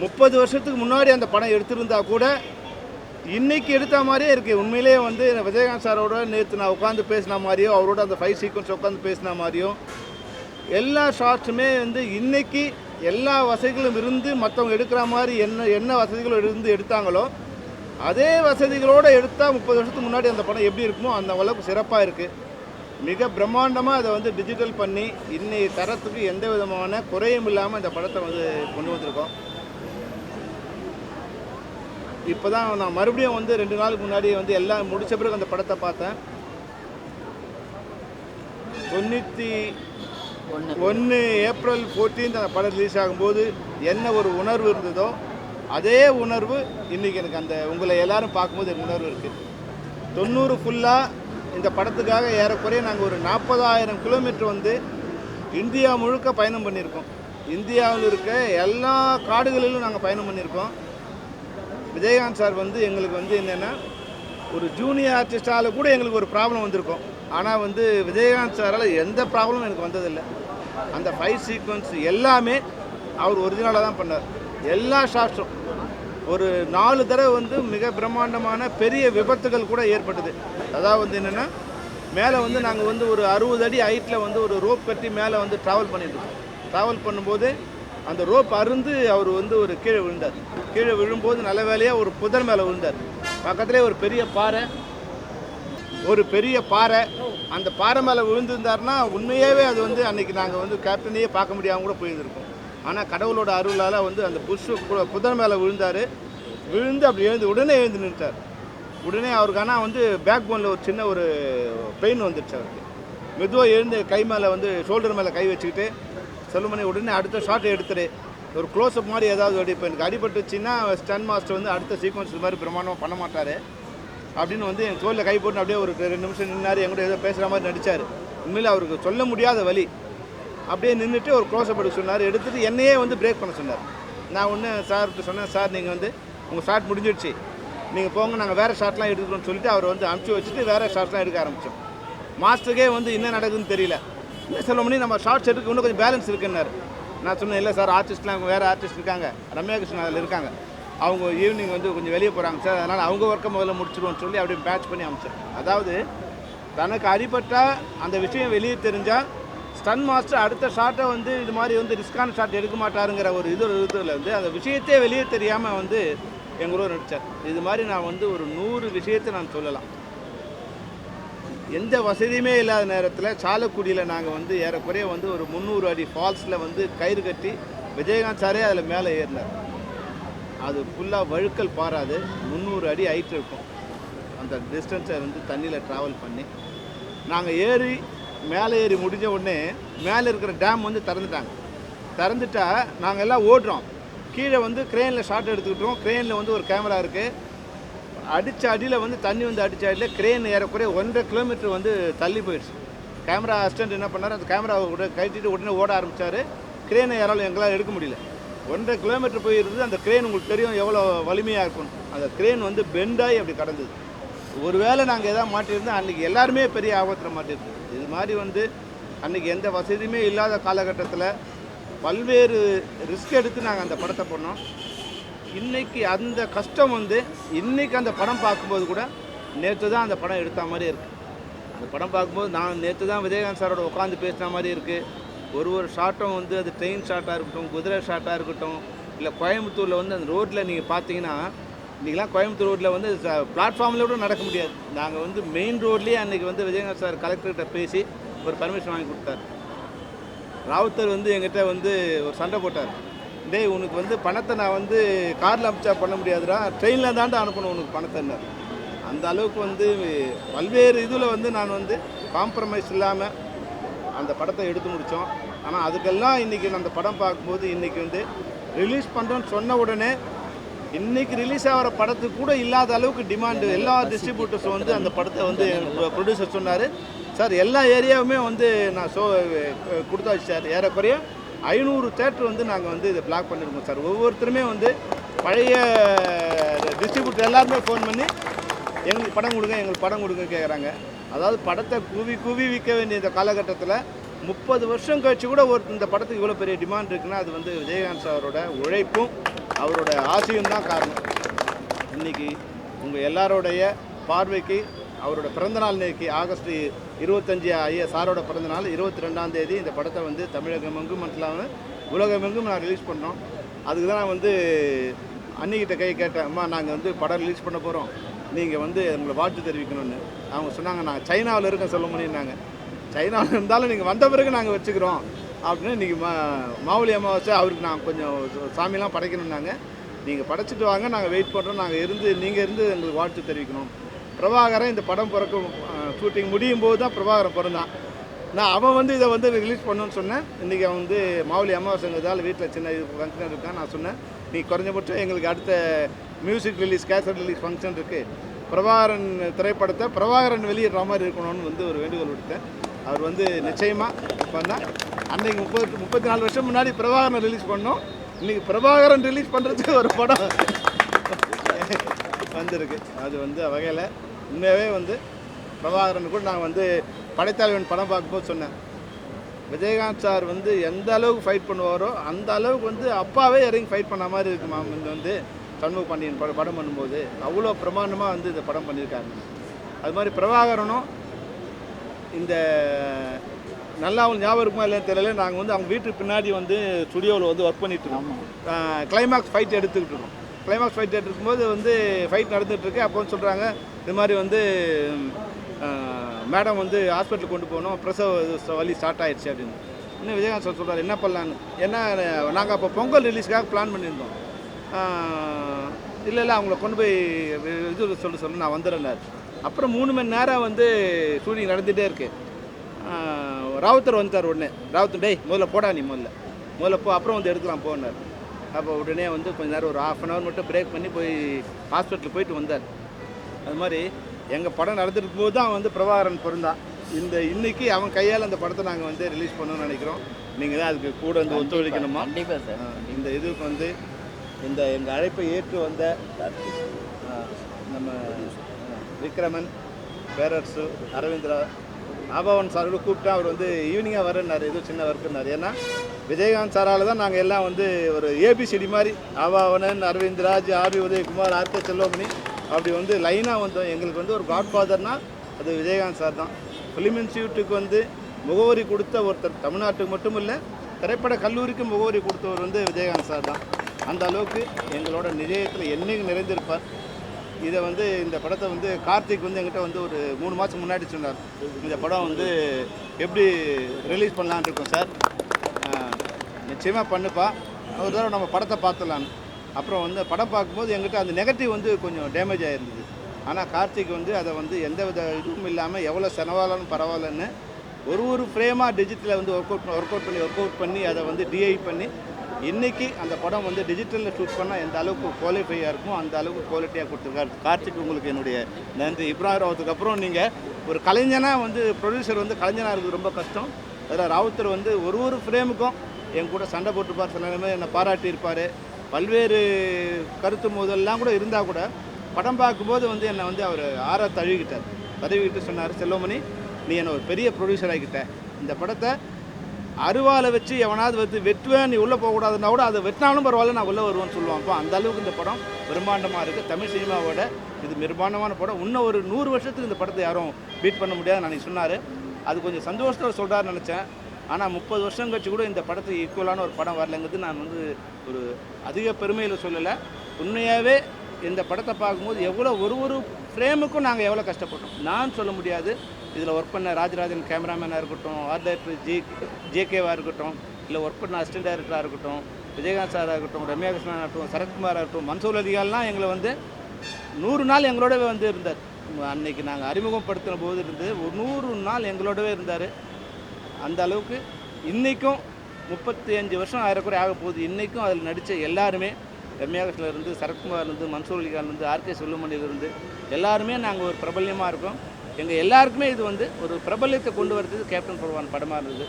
30 வருஷத்துக்கு முன்னாடி அந்த படம் எடுத்திருந்தா கூட இன்றைக்கி எடுத்த மாதிரியே இருக்குது. உண்மையிலே வந்து விஜயகாந்த் சாரோட நேற்று நான் உட்காந்து பேசின மாதிரியோ, அவரோட அந்த ஃபைட் சீக்வன்ஸ் உட்காந்து பேசின மாதிரியோ எல்லா ஷார்ட்ஸுமே வந்து இன்றைக்கி எல்லா வசதிகளும் இருந்து மற்றவங்க எடுக்கிற மாதிரி என்ன வசதிகளும் இருந்து எடுத்தாங்களோ அதே வசதிகளோடு எடுத்தால் 30 வருஷத்துக்கு முன்னாடி அந்த படம் எப்படி இருக்குமோ அந்த அளவுக்கு சிறப்பாக இருக்குது. மிக பிரம்மாண்டமாக அதை வந்து டிஜிட்டல் பண்ணி இன்னைய தரத்துக்கு எந்த விதமான குறையும் இல்லாமல் இந்த படத்தை வந்து கொண்டு வந்திருக்கோம். இப்போ தான் நான் மறுபடியும் வந்து 2 நாளுக்கு முன்னாடி வந்து எல்லாம் முடித்த பிறகு அந்த படத்தை பார்த்தேன். 91 ஏப்ரல் 14 அந்த படம் ரிலீஸ் ஆகும்போது என்ன ஒரு உணர்வு இருந்ததோ அதே உணர்வு இன்றைக்கி எனக்கு அந்த உங்களை எல்லோரும் பார்க்கும்போது எனக்கு உணர்வு இருக்குது. 90 ஃபுல்லாக இந்த படத்துக்காக ஏறக்குறைய நாங்கள் ஒரு 40,000 கிலோமீட்டர் வந்து இந்தியா முழுக்க பயணம் பண்ணியிருக்கோம். இந்தியாவில் இருக்க எல்லா காடுகளிலும் நாங்கள் பயணம் பண்ணியிருக்கோம். விஜயகாந்த் சார் வந்து எங்களுக்கு வந்து என்னென்னா ஒரு ஜூனியர் ஆர்டிஸ்டால் கூட எங்களுக்கு ஒரு ப்ராப்ளம் வந்திருக்கும். ஆனால் வந்து விஜயகாந்த் சாரால் எந்த ப்ராப்ளமும் எனக்கு வந்ததில்லை. அந்த ஃபைட் சீக்வன்ஸ் எல்லாமே அவர் ஒரிஜினலாக தான் பண்ணார். எல்லா ஷாட்ஸும் ஒரு 4 தடவை வந்து மிக பிரம்மாண்டமான பெரிய விபத்துகள் கூட ஏற்பட்டது. அதாவது வந்து என்னென்னா மேலே வந்து நாங்கள் வந்து ஒரு 60 அடி ஹைட்டில் வந்து ஒரு ரோப் கட்டி மேலே வந்து ட்ராவல் பண்ணிட்டுருக்கோம். ட்ராவல் பண்ணும்போது அந்த ரோப் அருந்து அவர் வந்து ஒரு கீழே விழுந்தார். கீழே விழும்போது நல்ல வேலையாக ஒரு புதர் மேலே விழுந்தார். பக்கத்துலேயே ஒரு பெரிய பாறை அந்த பாறை மேலே விழுந்திருந்தாருன்னா உண்மையாகவே அது வந்து அன்றைக்கி நாங்கள் வந்து கேப்டனையே பார்க்க முடியாமல் கூட போயிருந்திருக்கோம். ஆனால் கடவுளோட அருளால் வந்து அந்த புதர் மேலே விழுந்து அப்படி உடனே எழுந்து நின்றுட்டார். உடனே அவருக்கு ஆனால் வந்து பேக் போனில் ஒரு சின்ன ஒரு பெயின் வந்துடுச்சு. அவருக்கு மெதுவாக எழுந்து கை மேலே வந்து ஷோல்டர் மேலே கை வச்சுக்கிட்டு செல்லுமணி உடனே அடுத்த ஷாட்டை எடுத்துரு, ஒரு க்ளோஸ்அப் மாதிரி ஏதாவது இப்போ எனக்கு அடிபட்டுச்சுன்னா ஸ்டன் மாஸ்டர் வந்து அடுத்த சீக்வன்ஸ் இது மாதிரி பிரமாணமாக பண்ண மாட்டார் அப்படின்னு வந்து என் தோளில் கை போட்டு அப்படியே ஒரு 2 நிமிஷம் நின்னார். என் கூட ஏதோ பேசுகிற மாதிரி நடித்தார். உண்மையில் அவருக்கு சொல்ல முடியாத வலி. அப்படியே நின்றுட்டு ஒரு க்ளோஸ்அப் எடுக்க சொன்னார். எடுத்துகிட்டு என்னையே வந்து பிரேக் பண்ண சொன்னார். நான் ஒன்று சார்கிட்ட சொன்னேன், சார் நீங்கள் வந்து உங்கள் ஷாட் முடிஞ்சிடுச்சு, நீங்கள் போங்க, நாங்கள் வேறு ஷாட்லாம் எடுத்துக்கணும்னு சொல்லிட்டு அவர் வந்து அனுப்பிச்சி வச்சுட்டு வேறு ஷாட்லாம் எடுக்க ஆரம்பித்தோம். மாஸ்டருக்கே வந்து என்ன நடக்குதுன்னு தெரியல. என்ன சொல்ல முடியும், நம்ம ஷார்ட்ஸ் எடுக்க இன்னும் கொஞ்சம் பேலன்ஸ் இருக்குன்னாரு. நான் சொன்னேன், இல்லை சார் ஆர்டிஸ்ட்லாம் வேறு ஆர்டிஸ்ட் இருக்காங்க, ரம்யா கிருஷ்ணன் அதில் இருக்காங்க, அவங்க ஈவினிங் வந்து கொஞ்சம் வெளியே போகிறாங்க சார், அதனால் அவங்க ஒர்க்கை முதல்ல முடிச்சிடுவோன்னு சொல்லி அப்படியே பேட்ச் பண்ணி அமைச்சேன். அதாவது தனக்கு அடிபட்டால் அந்த விஷயம் வெளியே தெரிஞ்சால் ஸ்டன் மாஸ்டர் அடுத்த ஷாட்டை வந்து இது மாதிரி வந்து ரிஸ்கான ஷாட் எடுக்க மாட்டாருங்கிற ஒரு இதில் வந்து அந்த விஷயத்தையே வெளியே தெரியாமல் வந்து எங்களோட நடித்தார். இது மாதிரி நான் வந்து ஒரு 100 விஷயத்தை நான் சொல்லலாம். எந்த வசதியுமே இல்லாத நேரத்தில் சாலக்குடியில் நாங்கள் வந்து ஏறக்குறைய வந்து ஒரு 300 அடி ஃபால்ஸில் வந்து கயிறு கட்டி விஜயகாந்த் சாரே அதில் மேலே ஏறினார். அது ஃபுல்லாக வழுக்கல் பாராது, 300 அடி ஹைட் இருக்கும். அந்த டிஸ்டன்ஸை வந்து தண்ணியில் ட்ராவல் பண்ணி நாங்கள் மேலே ஏறி முடிஞ்ச உடனே மேலே இருக்கிற டேம் வந்து திறந்துட்டா நாங்கள் எல்லாம் ஓடுறோம். கீழே வந்து க்ரெயினில் ஷாட் எடுத்துக்கிட்டோம். க்ரெயினில் வந்து ஒரு கேமரா இருக்குது. அடித்த அடியில் வந்து தண்ணி வந்து அடித்த அடியில் க்ரெயின் ஏறக்குறைய 1.5 கிலோமீட்டர் வந்து தள்ளி போயிடுச்சு. கேமரா அசிஸ்டன்ட் என்ன பண்ணார், அந்த கேமராவை கூட கட்டிட்டு உடனே ஓட ஆரம்பித்தார். க்ரெயினை யாராலும் எங்களால் எடுக்க முடியல. 1.5 கிலோமீட்டர் போயிருந்தது. அந்த க்ரெயின் உங்களுக்கு தெரியும் எவ்வளோ வலிமையாக இருக்கும். அந்த க்ரெயின் வந்து பெண்டாகி அப்படி கடந்தது. ஒரு வேளை நாங்கள் எதாவது மாட்டியிருந்தோம் அன்றைக்கி எல்லாருமே பெரிய ஆபத்தில் மாட்டியிருந்தோம். இது மாதிரி வந்து அன்றைக்கி எந்த வசதியுமே இல்லாத காலகட்டத்தில் பல்வேறு ரிஸ்க் எடுத்து நாங்கள் அந்த படத்தை பண்ணோம். இன்றைக்கி அந்த கஷ்டம் வந்து இன்றைக்கி அந்த படம் பார்க்கும்போது கூட நேற்று தான் அந்த படம் எடுத்த மாதிரி இருக்குது. அந்த படம் பார்க்கும்போது நான் நேற்று தான் விஜயகாந்த் சாரோட உட்காந்து பேசின மாதிரி இருக்குது. ஒரு ஷாட்டும் வந்து அது ட்ரெயின் ஷாட்டாக இருக்கட்டும், குதிரை ஷாட்டாக இருக்கட்டும், இல்லை கோயம்புத்தூரில் வந்து அந்த ரோட்டில் நீங்கள் பார்த்தீங்கன்னா இன்றைக்கெலாம் கோயம்புத்தூர் ரோட்டில் வந்து பிளாட்ஃபார்மில் கூட நடக்க முடியாது. நாங்கள் வந்து மெயின் ரோட்லேயே அன்றைக்கி வந்து விஜயகாந்த் சார் கலெக்டர்கிட்ட பேசி ஒரு பர்மிஷன் வாங்கி கொடுத்தார். ராவுத்தர் வந்து எங்கிட்ட வந்து ஒரு சண்டை போட்டார். டேய் உனக்கு வந்து பணத்தை நான் வந்து காரில் அனுப்பிச்சா பண்ண முடியாதுடா, ட்ரெயினில் தாண்டா அனுப்பணும் உனக்கு பணத்தை. அந்த அளவுக்கு வந்து பல்வேறு இதில் வந்து நான் வந்து காம்ப்ரமைஸ் இல்லாமல் அந்த படத்தை எடுத்து முடித்தோம். ஆனால் அதுக்கெல்லாம் இன்றைக்கி அந்த படம் பார்க்கும்போது இன்றைக்கி வந்து ரிலீஸ் பண்ணுறோன்னு சொன்ன உடனே இன்றைக்கி ரிலீஸ் ஆகிற படத்துக்கு கூட இல்லாத அளவுக்கு டிமாண்டு. எல்லா டிஸ்ட்ரிபியூட்டர்ஸும் வந்து அந்த படத்தை வந்து ப்ரொடியூசர் சொன்னார், சார் எல்லா ஏரியாவுமே வந்து நான் கொடுத்தாச்சு சார். ஏறக்குறைய 500 தேட்டர் வந்து நாங்கள் வந்து இதை பிளாக் பண்ணியிருக்கோம் சார். ஒவ்வொருத்தருமே வந்து பழைய டிஸ்ட்ரிபியூட்டர் எல்லாருமே ஃபோன் பண்ணி எங்களுக்கு படம் கொடுங்க கேட்குறாங்க. அதாவது படத்தை கூவி விற்க வேண்டிய இந்த காலகட்டத்தில் 30 வருஷம் கழிச்சு கூட இந்த படத்துக்கு இவ்வளோ பெரிய டிமாண்ட் இருக்குன்னா அது வந்து விஜயகாந்த் அவரோட உழைப்பும் அவரோட ஆசையும் தான் காரணம். இன்றைக்கி உங்கள் எல்லாரோடைய பார்வைக்கு அவரோட பிறந்தநாள் இன்னைக்கு ஆகஸ்ட் 25 ஐயா சாரோட பிறந்தநாள் 22ஆம் தேதி இந்த படத்தை வந்து தமிழகம் எங்கும் மட்டும் இல்லாமல் உலகமெங்கும் நான் ரிலீஸ் பண்ணோம். அதுக்கு தான் நான் வந்து அன்னிக்கிட்ட கேட்டேன், அம்மா நாங்கள் வந்து படம் ரிலீஸ் பண்ண போகிறோம், நீங்கள் வந்து எங்களை வாழ்த்து தெரிவிக்கணும்னு. அவங்க சொன்னாங்க, நான் சைனாவில் இருக்கேன் சொல்ல முடியும்னாங்க. சைனாவில் இருந்தாலும் நீங்கள் வந்த பிறகு நாங்கள் வச்சுக்கிறோம் அப்படின்னு. இன்றைக்கி மாவுளி அமாவாசை அவருக்கு நான் கொஞ்சம் சாமியெல்லாம் படைக்கணும்னாங்க. நீங்கள் படைச்சிட்டு வாங்க, நாங்கள் வெயிட் பண்ணுறோம், நீங்கள் இருந்து எங்களுக்கு வாழ்த்து தெரிவிக்கணும். பிரபாகரன் இந்த படம் பிறக்கும் ஷூட்டிங் முடியும் போது தான் பிரபாகரன் பிறந்தான். நான் அவன் வந்து இதை வந்து ரிலீஸ் பண்ணணுன்னு சொன்னேன். இன்றைக்கி அவன் வந்து மாவுளி அமாவாசைங்கிறதால வீட்டில் சின்ன ஃபங்க்ஷன் இருக்கான். நான் சொன்னேன், நீ குறைஞ்சபட்சம் எங்களுக்கு அடுத்த music release cassette release function இருக்குது, பிரபாகரன் திரைப்படத்தை பிரபாகரன் வெளியிடுற மாதிரி இருக்கணும்னு வந்து ஒரு வேண்டுகோள் விடுத்தேன். அவர் வந்து நிச்சயமாக பண்ணால் அன்றைக்கி 34 வருஷம் முன்னாடி பிரபாகரன் ரிலீஸ் பண்ணோம். இன்றைக்கி பிரபாகரன் ரிலீஸ் பண்ணுறதுக்கு ஒரு படம் வந்திருக்கு. அது வந்து வகையில் உண்மையாகவே வந்து பிரபாகரன் கூட நான் வந்து படைத்தலைவன் படம் பார்க்கும்போது சொன்னேன், விஜயகாந்த் சார் வந்து எந்த அளவுக்கு ஃபைட் பண்ணுவாரோ அந்த அளவுக்கு வந்து அப்பாவே இறங்கி ஃபைட் பண்ண மாதிரி இருக்குமா வந்து சண்முக பாண்டியன் படம் பண்ணும்போது அவ்வளோ பிரமாண்டமாக வந்து இந்த படம் பண்ணியிருக்காங்க. அது மாதிரி பிரபாகரனும் இந்த நல்லா அவங்க ஞாபகம் இருக்குமா இல்லைன்னு தெரியல, நாங்கள் வந்து அவங்க வீட்டுக்கு பின்னாடி வந்து ஸ்டுடியோவில் வந்து ஒர்க் பண்ணிகிட்ருக்கோம். கிளைமாக்ஸ் ஃபைட் எடுத்துக்கிட்டு இருக்கோம். கிளைமாக்ஸ் ஃபைட் எடுத்துக்கும்போது வந்து ஃபைட் நடந்துகிட்ருக்கு. அப்போ வந்து சொல்கிறாங்க, இது மாதிரி வந்து மேடம் வந்து ஹாஸ்பிட்டலுக்கு கொண்டு போகணும், பிரசவ வலி ஸ்டார்ட் ஆகிடுச்சு அப்படின்னு. இன்னும் விஜயகாந்த் சார் சொல்கிறார், என்ன பண்ணலான்னு. ஏன்னா நாங்கள் அப்போ பொங்கல் ரிலீஸ்க்காக பிளான் பண்ணியிருந்தோம். இல்லை அவங்கள கொண்டு போய் இது சொல்ல நான் வந்துடுறேன்னாரு. அப்புறம் 3 மணி நேரம் வந்து ஷூட்டிங் நடந்துகிட்டே இருக்கு. ராவுத்தர் வந்துட்டார். உடனே ராவுத்தர், டேய் முதல்ல போடா, நீ முதல்ல போ, அப்புறம் வந்து எடுக்கலாம் போனார். அப்போ உடனே வந்து கொஞ்ச நேரம் ஒரு 1/2 அன் ஹவர் மட்டும் பிரேக் பண்ணி போய் ஹாஸ்பிட்டலுக்கு போயிட்டு வந்தார். அது மாதிரி எங்கள் படம் நடந்துட்டு போது தான் வந்து பிரபாகரன் பிறந்தான். இன்னைக்கு அவன் கையால் அந்த படத்தை நாங்கள் வந்து ரிலீஸ் பண்ணணும்னு நினைக்கிறோம். நீங்கள் தான் அதுக்கு கூட வந்து ஒத்துழைக்கணுமா. கண்டிப்பாக சார். இந்த இதுக்கு வந்து எங்கள் அழைப்பை ஏற்று வந்த நம்ம விக்ரமன், பேரரசு, அரவிந்திரா, ஆபவன் சாரோட கூப்பிட்டா அவர் வந்து ஈவினிங்காக வரேன்னாரு, ஏதோ சின்ன ஒர்க்குன்னாரு. ஏன்னா விஜயகாந்த் சாரால் தான் நாங்கள் எல்லாம் வந்து ஒரு ஏபிசிடி மாதிரி ஆபாவனன், அரவிந்த்ராஜ், ஆர்வி உதயகுமார், ஆர்கே செல்வமணி அப்படி வந்து லைனாக வந்தோம். எங்களுக்கு வந்து ஒரு காட்ஃபாதர்னால் அது விஜயகாந்த் சார் தான். ஃபிலிம் இன்ஸ்டியூட்டுக்கு வந்து முகவரி கொடுத்த ஒருத்தர், தமிழ்நாட்டுக்கு மட்டும் இல்லை திரைப்பட கல்லூரிக்கு முகவரி கொடுத்தவர் வந்து விஜயகாந்த் சார் தான். அந்த அளவுக்கு எங்களோட நிஜயத்தில் என்னைக்கு நிறைந்திருப்பார். இதை வந்து இந்த படத்தை வந்து கார்த்திக் வந்து எங்கிட்ட வந்து ஒரு 3 மாதம் முன்னாடி சொன்னார், இந்த படம் வந்து எப்படி ரிலீஸ் பண்ணலான் இருக்கோம் சார், நிச்சயமாக பண்ணுப்பா, ஒரு தடவை நம்ம படத்தை பார்த்துடலான்னு. அப்புறம் வந்து படம் பார்க்கும்போது எங்கிட்ட அந்த நெகட்டிவ் வந்து கொஞ்சம் டேமேஜ் ஆகிருந்தது. ஆனால் கார்த்திக் வந்து அதை வந்து எந்த வித இதுவும் இல்லாமல் எவ்வளோ செலவாலும் பரவாயில்லன்னு ஒரு ஃப்ரேமாக டிஜிட்டலில் வந்து ஒர்க் அவுட் பண்ணி அதை வந்து டிஐ பண்ணி இன்றைக்கி அந்த படம் வந்து டிஜிட்டலில் ஷூட் பண்ணால் எந்த அளவுக்கு குவாலிஃபையாக இருக்குமோ அந்த அளவுக்கு குவாலிட்டியாக கொடுத்துருக்காரு. கார்த்திக் உங்களுக்கு என்னுடைய நன்றி. இப்ராஹிம் ராவுத்துக்கு அப்புறம் நீங்கள் ஒரு கலைஞனாக வந்து ப்ரொடியூசர் வந்து கலைஞனாக இருக்குது ரொம்ப கஷ்டம். அதில் ராவுத்தர் வந்து ஒரு ஃப்ரேமுக்கும் என் கூட சண்டை போட்டுப்பார், சில நேரமே என்னை பாராட்டியிருப்பார். பல்வேறு கருத்து மோதல்லாம் கூட இருந்தால் கூட படம் பார்க்கும்போது வந்து என்னை வந்து அவர் தழுவிக்கிட்டு சொன்னார், செல்வமணி நீ என்னை ஒரு பெரிய ப்ரொடியூசர் ஆகிக்கிட்ட, இந்த படத்தை அருவாலை வச்சு எவனாவது வந்து வெட்டுவேன், நீ உள்ளே போகக்கூடாதுன்னா கூட அதை வெட்டினாலும் பரவாயில்ல நான் உள்ளே வருவேன்னு சொல்லுவான். அப்போ அந்த அளவுக்கு இந்த படம் பிரம்மாண்டமாக இருக்குது. தமிழ் சினிமாவோட இது பிரம்மாண்டமான படம். இன்னும் ஒரு 100 வருஷத்துக்கு இந்த படத்தை யாரும் பீட் பண்ண முடியாது நான் சொன்னார். அது கொஞ்சம் சந்தோஷத்தோடு சொல்கிறாருன்னு நினச்சேன். ஆனால் 30 வருஷம் கழிச்சு கூட இந்த படத்துக்கு ஈக்குவலான ஒரு படம் வரலைங்கிறது நான் வந்து ஒரு அதிக பெருமையில் சொல்லலை. உண்மையாகவே இந்த படத்தை பார்க்கும்போது எவ்வளோ ஒரு ஃப்ரேமுக்கும் நாங்கள் எவ்வளோ கஷ்டப்பட்டோம் நான் சொல்ல முடியாது. இதில் ஒர்க் பண்ண ராஜராஜன் கேமராமேனாக இருக்கட்டும், ஆர்ட் டைரக்டர் ஜேகேவாக இருக்கட்டும், இல்லை ஒர்க் பண்ண அசிஸ்டன்ட் டைரக்டராக இருக்கட்டும், விஜயகாந்த் சாராக இருக்கட்டும், ரம்யா கிருஷ்ணன் ஆகட்டும், சரத்குமாராக இருக்கட்டும், மன்சூர் அலிகால்லாம் எங்களை வந்து 100 நாள் எங்களோடவே வந்து இருந்தார். அன்றைக்கி நாங்கள் அறிமுகப்படுத்தின போது இருந்து ஒரு 100 நாள் எங்களோடவே இருந்தார். அந்த அளவுக்கு இன்றைக்கும் 35 வருஷம் ஆயிரக்குறை ஆக போகுது. இன்றைக்கும் அதில் நடித்த எல்லாருமே, ரம்யா கிருஷ்ணன்லேருந்து, சரத்குமார்லேருந்து, மன்சூர் அலிகான்லேருந்து, ஆர்கே செல்வமணிலேருந்து எல்லாருமே நாங்கள் ஒரு பிரபல்யமாக இருக்கோம். எங்கள் எல்லாருக்குமே இது வந்து ஒரு பிரபல்யத்தை கொண்டு வரதுக்கு கேப்டன் பகவான் படமாக இருந்தது.